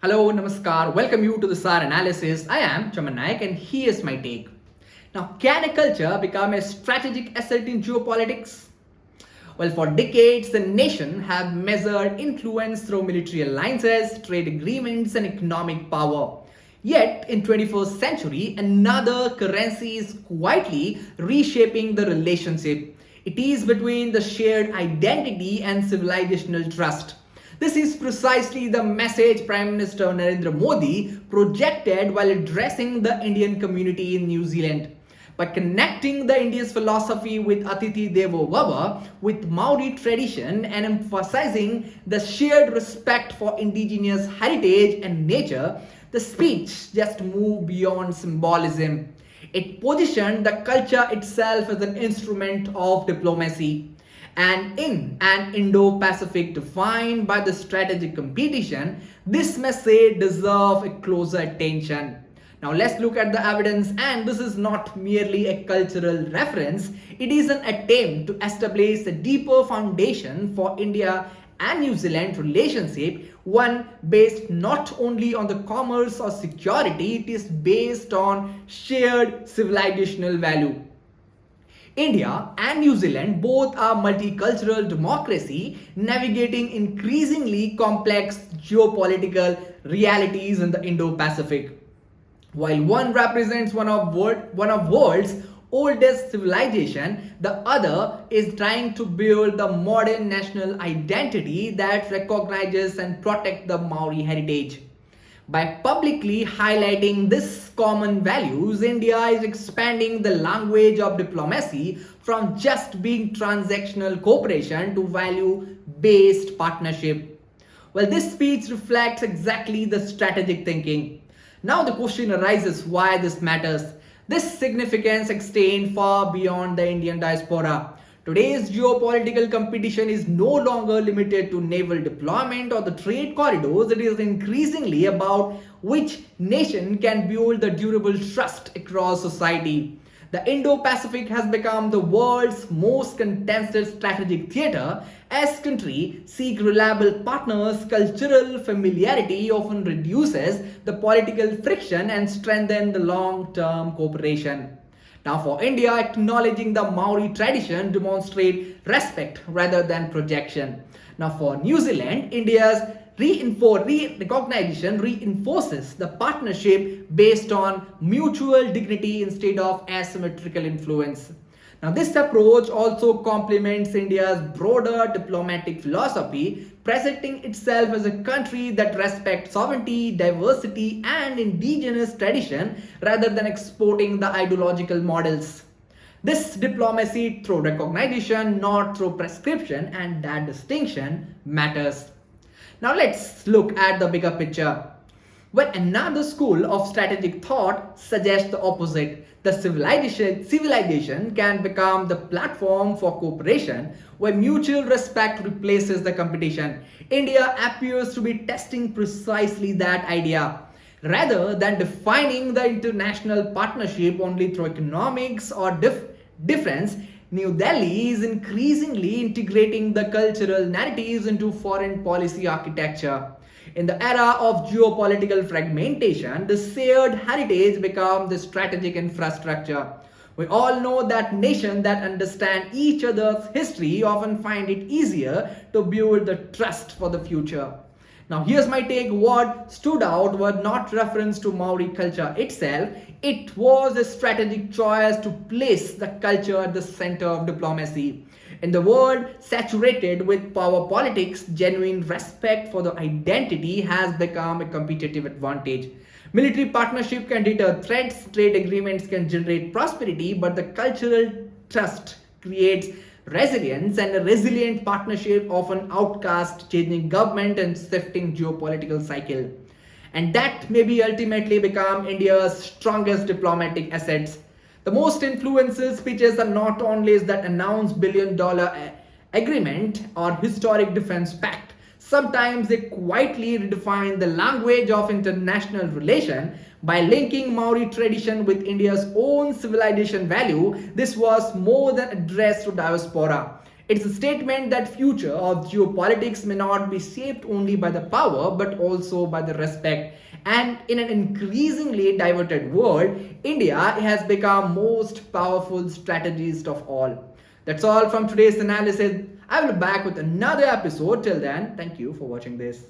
Hello, Namaskar. Welcome you to the SAAR Analysis. I am Chaman Nayak and here's my take. Now, can a culture become a strategic asset in geopolitics? Well, for decades, the nation have measured influence through military alliances, trade agreements, and economic power. Yet, in 21st century, another currency is quietly reshaping the relationship. It is between the shared identity and civilizational trust. This is precisely the message Prime Minister Narendra Modi projected while addressing the Indian community in New Zealand. By connecting the India's philosophy with Atithi Devo Bhava with Maori tradition and emphasizing the shared respect for indigenous heritage and nature, the speech just moved beyond symbolism. It positioned the culture itself as an instrument of diplomacy. And in an Indo-Pacific defined by the strategic competition, this message deserves a closer attention. Now let's look at the evidence, and this is not merely a cultural reference, it is an attempt to establish a deeper foundation for India and New Zealand relationship, one based not only on the commerce or security, it is based on shared civilizational value. India and New Zealand both are multicultural democracy navigating increasingly complex geopolitical realities in the Indo-Pacific. While one represents one of world's oldest civilization, the other is trying to build the modern national identity that recognizes and protects the Maori heritage. By publicly highlighting these common values, India is expanding the language of diplomacy from just being transactional cooperation to value-based partnership. Well, this speech reflects exactly the strategic thinking. Now the question arises why this matters. This significance extends far beyond the Indian diaspora. Today's geopolitical competition is no longer limited to naval deployment or the trade corridors. It is increasingly about which nation can build the durable trust across society. The Indo-Pacific has become the world's most contested strategic theater as countries seek reliable partners. Cultural familiarity often reduces the political friction and strengthens the long-term cooperation. Now for India, acknowledging the Maori tradition demonstrates respect rather than projection. Now for New Zealand, India's recognition reinforces the partnership based on mutual dignity instead of asymmetrical influence. Now this approach also complements India's broader diplomatic philosophy, presenting itself as a country that respects sovereignty, diversity, and indigenous tradition rather than exporting the ideological models. This diplomacy through recognition, not through prescription, and that distinction matters. Now let's look at the bigger picture. Well, another school of strategic thought suggests the opposite. The civilization can become the platform for cooperation where mutual respect replaces the competition. India appears to be testing precisely that idea. Rather than defining the international partnership only through economics or difference, New Delhi is increasingly integrating the cultural narratives into foreign policy architecture. In the era of geopolitical fragmentation, the shared heritage becomes the strategic infrastructure. We all know that nations that understand each other's history often find it easier to build the trust for the future. Now here's my take. What stood out was not reference to Maori culture itself. It was a strategic choice to place the culture at the center of diplomacy. In the world saturated with power politics, genuine respect for the identity has become a competitive advantage. Military partnership can deter threats, trade agreements can generate prosperity, but the cultural trust creates resilience, and a resilient partnership often outcasts changing government and shifting geopolitical cycle. And that maybe ultimately become India's strongest diplomatic assets. The most influential speeches are not only that announce billion-dollar agreement or historic defense pact. Sometimes they quietly redefine the language of international relation by linking Maori tradition with India's own civilization value. This was more than addressed to diaspora. It's a statement that future of geopolitics may not be shaped only by the power but also by the respect. And in an increasingly diverted world, India has become most powerful strategist of all. That's all from today's analysis. I will be back with another episode. Till then, thank you for watching this.